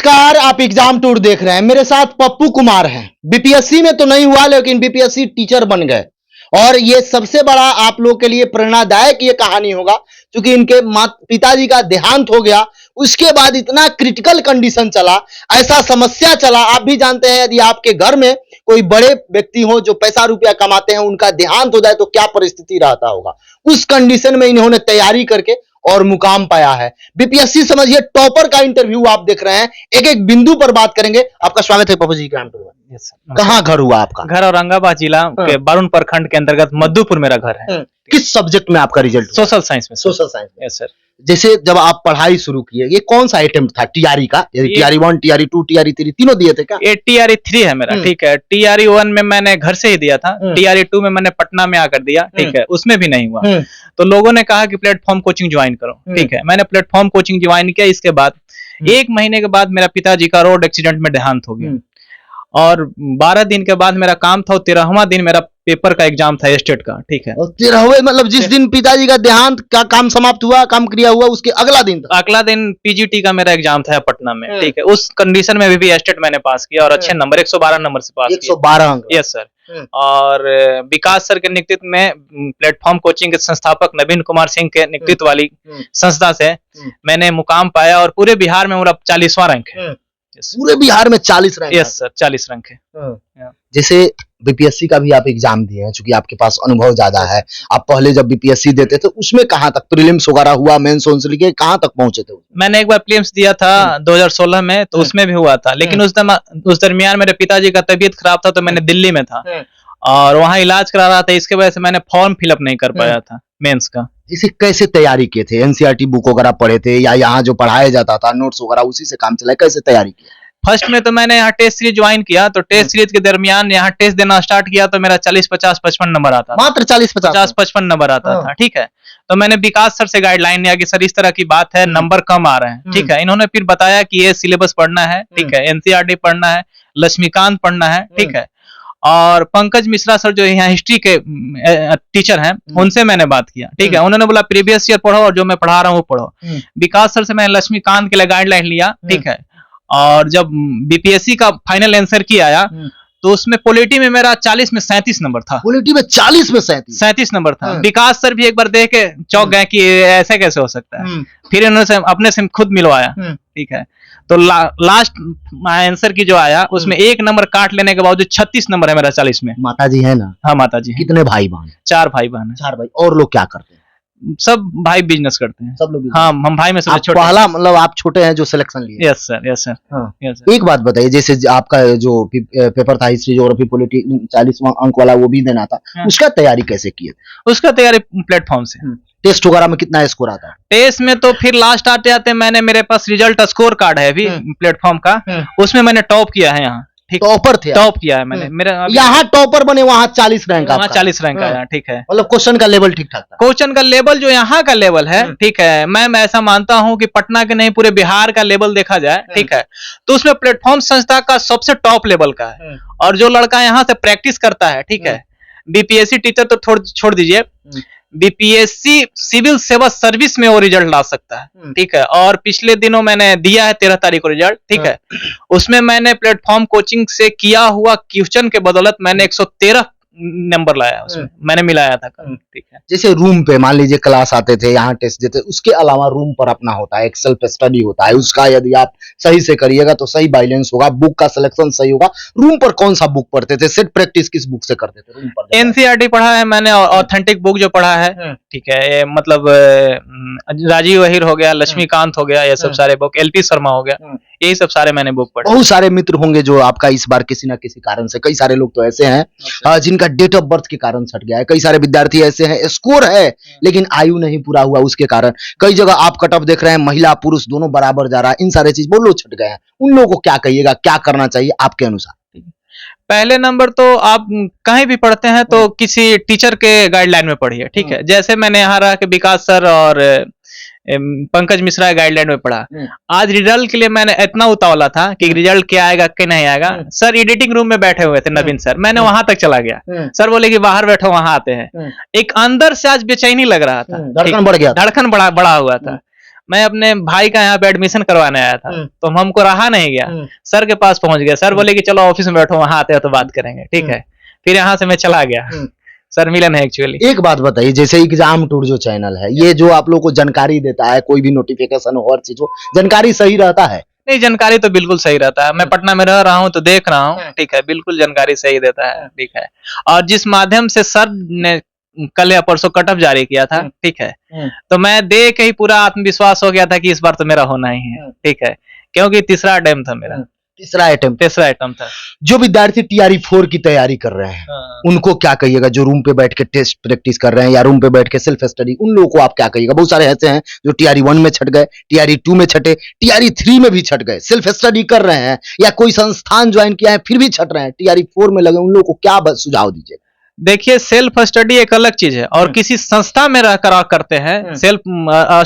नमस्कार, आप exam tour देख रहे हैं। मेरे साथ पप्पू कुमार हैं। बीपीएससी में तो नहीं हुआ, लेकिन बीपीएससी टीचर बन गए। और ये सबसे बड़ा आप लोग के लिए प्रेरणादायक ये कहानी होगा, क्योंकि इनके पिताजी का देहांत हो गया। उसके बाद इतना क्रिटिकल कंडीशन चला, ऐसा समस्या चला। आप भी जानते हैं, यदि आपके घर में कोई बड़े व्यक्ति हो जो पैसा रुपया कमाते हैं, उनका देहांत हो जाए तो क्या परिस्थिति रहता होगा। उस कंडीशन में इन्होंने तैयारी करके और मुकाम पाया है। बीपीएससी समझिए टॉपर का इंटरव्यू आप देख रहे हैं। एक एक बिंदु पर बात करेंगे। आपका स्वागत है पप्पू जी ग्राम टूर में। कहाँ घर हुआ आपका? घर औरंगाबाद जिला के बारून प्रखंड के अंतर्गत मधुपुर मेरा घर है। किस सब्जेक्ट में आपका रिजल्ट? सोशल साइंस में। सोशल साइंस में। Yes sir. जैसे जब आप पढ़ाई शुरू किए, ये कौन सा अटेम्प्ट था? टीआरई का? टीआरई 1, टीआरई 2, टीआरई 3 तीनों दिए थे क्या? ये टीआरई 3 है मेरा। ठीक है। टीआरई 1 में मैंने घर से ही दिया था। टीआरई 2 में मैंने पटना में आकर दिया। ठीक है। उसमें भी नहीं हुआ, तो लोगों ने कहा कि प्लेटफॉर्म कोचिंग ज्वाइन करो। ठीक है। मैंने प्लेटफॉर्म कोचिंग ज्वाइन किया। इसके बाद 1 महीने के बाद मेरा पिताजी का रोड एक्सीडेंट में देहांत हो गया। और 12 दिन के बाद मेरा काम था, 13वां दिन मेरा पेपर का एग्जाम था स्टेट का। ठीक है। 13वें मतलब जिस दिन पिताजी का देहांत का काम समाप्त हुआ, काम क्रिया हुआ, उसके अगला दिन था? अगला दिन पीजीटी का मेरा एग्जाम था पटना में। ठीक है। उस कंडीशन में भी स्टेट मैंने पास किया और अच्छे नंबर 112 नंबर से पास किया। 112 अंक? Yes sir. और विकास सर के नेतृत्व में प्लेटफॉर्म कोचिंग के संस्थापक नवीन कुमार सिंह के नेतृत्व वाली संस्था से मैंने मुकाम पाया और पूरे बिहार में मेरा 40वां रैंक है। पूरे बिहार में 40 रैंक? यस सर, 40 रैंक है। जैसे बीपीएससी का भी आप एग्जाम दिए हैं, चूंकि आपके पास अनुभव ज्यादा है। आप पहले जब बीपीएससी देते थे उसमें कहां तक प्रीलिम्स वगैरह हुआ, मेंस से लेके कहां तक पहुंचे थे? मैंने एक बार प्रीलिम्स दिया था 2016 में, तो उसमें भी हुआ था। लेकिन उस दरमियान मेरे पिताजी का तबीयत खराब था, तो मैंने दिल्ली में था और वहाँ इलाज करा रहा था। इसके वजह से मैंने फॉर्म फिलअप नहीं कर पाया था मेंस का। इसे कैसे तैयारी किए थे? एनसीईआरटी बुक वगैरह पढ़े थे या यहाँ जो पढ़ाया जाता था नोट्स वगैरह उसी से काम चला? कैसे तैयारी की? फर्स्ट में तो मैंने यहाँ टेस्ट सीरीज ज्वाइन किया, तो टेस्ट सीरीज के दरमियान यहाँ टेस्ट देना स्टार्ट किया, तो मेरा 40, 50, 55 नंबर आता था। मात्र 40, 50, 55 नंबर आता था। ठीक है। तो मैंने विकास सर से गाइडलाइन लिया कि सर इस तरह की बात है, नंबर कम आ रहे हैं। ठीक है। इन्होंने फिर बताया कि ये सिलेबस पढ़ना है। ठीक है। एनसीईआरटी पढ़ना है, लक्ष्मीकांत पढ़ना है। ठीक है। और पंकज मिश्रा सर जो यहाँ हिस्ट्री के टीचर हैं, उनसे मैंने बात किया। ठीक है। उन्होंने बोला प्रीवियस ईयर पढ़ो और जो मैं पढ़ा रहा हूँ वो पढ़ो। विकास सर से मैंने लक्ष्मीकांत के लिए गाइडलाइन लिया। ठीक है। और जब बीपीएससी का फाइनल आंसर की आया, तो उसमें पॉलिटी में मेरा 40 में 37 नंबर था। पॉलिटी में 40 में 37 नंबर था। विकास सर भी एक बार देख के चौंक गए कि ऐसे कैसे हो सकता है। फिर उन्होंने अपने से खुद मिलवाया। ठीक है। तो लास्ट आंसर की जो आया, उसमें 1 नंबर काट लेने के बावजूद 36 नंबर है मेरा 40 में। माताजी है ना? हाँ, माताजी। कितने भाई बहन? 4 भाई बहन है। 4 भाई। और लोग क्या करते हैं? सब भाई बिजनेस करते हैं। सब लोग? हाँ, हम भाई में सबसे छोटे। पहला मतलब आप छोटे हैं जो सिलेक्शन लिए? Yes sir, yes sir. हाँ। Yes sir. एक बात बताइए, जैसे आपका जो पेपर था हिस्ट्री ज्योग्राफी पॉलिटी 40वां अंक वाला, वो भी देना था। उसका तैयारी कैसे किए? उसका तैयारी प्लेटफॉर्म से। टेस्ट वगैरह में कितना स्कोर आता? टेस्ट में तो फिर लास्ट आते आते मेरे पास रिजल्ट स्कोर कार्ड है अभी प्लेटफॉर्म का, उसमें मैंने टॉप किया है यहाँ। टॉपर थे? टॉप किया है मैंने। मेरा यहाँ टॉपर बने, वहाँ 40 रैंक? वहाँ 40 रैंक आया। ठीक है। मतलब क्वेश्चन का लेवल ठीक ठाक था? क्वेश्चन का लेवल जो यहाँ का लेवल है, ठीक है, मैं ऐसा मानता हूँ कि पटना के नहीं पूरे बिहार का लेवल देखा जाए, ठीक है, तो उसमें प्लेटफॉर्म संस्था का सबसे टॉप लेवल का है। और जो लड़का यहाँ से प्रैक्टिस करता है, ठीक है, बीपीएससी टीचर तो छोड़ दीजिए, बीपीएससी सिविल सेवा सर्विस में वो रिजल्ट ला सकता है। ठीक है। और पिछले दिनों मैंने दिया है 13 तारीख को रिजल्ट। ठीक है। उसमें मैंने प्लेटफॉर्म कोचिंग से किया हुआ क्वेश्चन के बदौलत मैंने 113 नंबर लाया, उसमें मैंने मिलाया था। ठीक है। जैसे रूम पे मान लीजिए क्लास आते थे, यहाँ टेस्ट देते, उसके अलावा रूम पर अपना होता है एक सेल्फ स्टडी होता है, उसका यदि आप सही से करिएगा तो सही बैलेंस होगा, बुक का सिलेक्शन सही होगा। रूम पर कौन सा बुक पढ़ते थे? सेट प्रैक्टिस किस बुक से करते थे रूम पर? एनसीईआरटी पढ़ा है मैंने, ऑथेंटिक बुक जो पढ़ा है। ठीक है। ये मतलब राजीव अहिर हो गया, लक्ष्मीकांत हो गया, ये सब सारे बुक, एलपी शर्मा हो गया, यही सब सारे मैंने बुक पढ़े। बहुत सारे मित्र होंगे जो आपका इस बार किसी ना किसी कारण से, कई सारे लोग तो ऐसे हैं जिनका डेट ऑफ बर्थ के कारण छट गया है, कई सारे विद्यार्थी ऐसे हैं स्कोर है लेकिन आयु नहीं पूरा हुआ उसके कारण, कई जगह आप कट ऑफ देख रहे हैं महिला पुरुष दोनों बराबर जा रहा है, इन सारे चीज वो लोग छट गए हैं। उन लोगों को क्या कहिएगा, क्या करना चाहिए आपके अनुसार? पहले नंबर तो आप कहीं भी पढ़ते हैं तो किसी टीचर के गाइडलाइन में पढ़िए। ठीक है। जैसे मैंने यहाँ रह के विकास सर और पंकज मिश्रा गाइडलाइन में पढ़ा। आज रिजल्ट के लिए मैंने इतना उतावला था कि रिजल्ट क्या आएगा क्या नहीं आएगा। सर एडिटिंग रूम में बैठे हुए थे नवीन सर, मैंने वहां तक चला गया। सर बोले कि बाहर बैठो, वहां आते हैं। एक अंदर से आज बेचैनी लग रहा था, धड़कन बढ़ गया, धड़कन बड़ा हुआ था। मैं अपने भाई का यहाँ पे एडमिशन करवाने आया था, तो हमको रहा नहीं गया, सर के पास पहुंच गया। सर बोले कि चलो ऑफिस में बैठो, वहां आते हो तो बात करेंगे, ठीक है। फिर यहाँ से मैं चला गया, सर मिले नहीं एक्चुअली। एक बात बताइए, जैसे एग्जाम टूर जो चैनल है, ये जो आप लोग को जानकारी देता है, कोई भी नोटिफिकेशन हो, हर चीज हो, जानकारी सही रहता है? नहीं, जानकारी तो बिल्कुल सही रहता है। मैं पटना में रह रहा हूँ तो देख रहा हूँ, ठीक है, बिल्कुल जानकारी सही देता है, ठीक है। और जिस माध्यम से सर ने कल या परसों कट ऑफ जारी किया था, ठीक है, तो मैं देख के ही पूरा आत्मविश्वास हो गया था कि इस बार तो मेरा होना ही है, ठीक है, क्योंकि तीसरा अटेम्प्ट था मेरा। तीसरा अटेम्प्ट था। जो विद्यार्थी टीआरई 4 की तैयारी कर रहे हैं, उनको क्या कहिएगा? जो रूम पे बैठ के टेस्ट प्रैक्टिस कर रहे हैं या रूम पे बैठ के सेल्फ स्टडी, उन लोगों को आप क्या कहिएगा? बहुत सारे ऐसे हैं जो टीआरई 1 में छट गए, टीआरई 2 में छटे, टीआरई 3 में भी छट गए, सेल्फ स्टडी कर रहे हैं या कोई संस्थान ज्वाइन किया है फिर भी छट रहे हैं, टीआरई 4 में लगे, उन लोगों को क्या सुझाव दीजिएगा? देखिए, सेल्फ स्टडी एक अलग चीज है और किसी संस्था में रहकर करते हैं, सेल्फ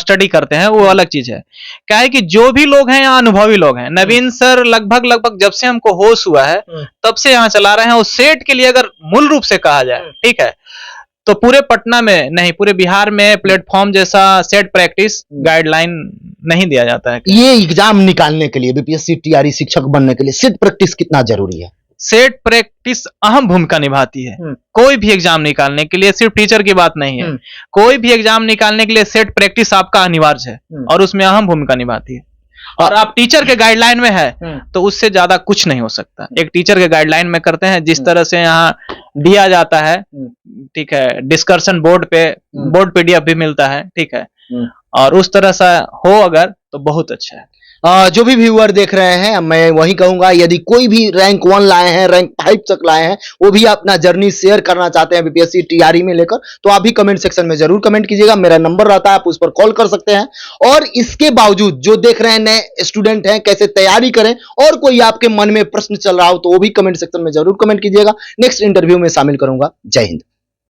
स्टडी करते हैं, वो अलग चीज है। क्या है कि जो भी लोग हैं यहाँ अनुभवी लोग हैं। नवीन सर लगभग जब से हमको होश हुआ है तब से यहाँ चला रहे हैं। उस सेट के लिए अगर मूल रूप से कहा जाए, ठीक है, तो पूरे पटना में नहीं, पूरे बिहार में प्लेटफॉर्म जैसा सेट प्रैक्टिस गाइडलाइन नहीं दिया जाता है। ये एग्जाम निकालने के लिए, बीपीएससी टीआरई शिक्षक बनने के लिए सेट प्रैक्टिस कितना जरूरी है? सेट प्रैक्टिस अहम भूमिका निभाती है। कोई भी एग्जाम निकालने के लिए, सिर्फ टीचर की बात नहीं है, कोई भी एग्जाम निकालने के लिए सेट प्रैक्टिस आपका अनिवार्य है और उसमें अहम भूमिका निभाती है। और आप टीचर के गाइडलाइन में है तो उससे ज्यादा कुछ नहीं हो सकता। एक टीचर के गाइडलाइन में करते हैं, जिस तरह से यहाँ दिया जाता है, ठीक है, डिस्कशन बोर्ड पीडीएफ भी मिलता है, ठीक है, और उस तरह से हो अगर तो बहुत अच्छा है। जो भी व्यूअर देख रहे हैं, मैं वही कहूंगा, यदि कोई भी रैंक 1 लाए हैं, रैंक 5 तक लाए हैं, वो भी अपना जर्नी शेयर करना चाहते हैं बीपीएससी टीआरई में लेकर, तो आप भी कमेंट सेक्शन में जरूर कमेंट कीजिएगा। मेरा नंबर रहता है, आप उस पर कॉल कर सकते हैं। और इसके बावजूद जो देख रहे हैं नए स्टूडेंट हैं, कैसे तैयारी करें, और कोई आपके मन में प्रश्न चल रहा हो तो वो भी कमेंट सेक्शन में जरूर कमेंट कीजिएगा। नेक्स्ट इंटरव्यू में शामिल करूंगा। जय हिंद।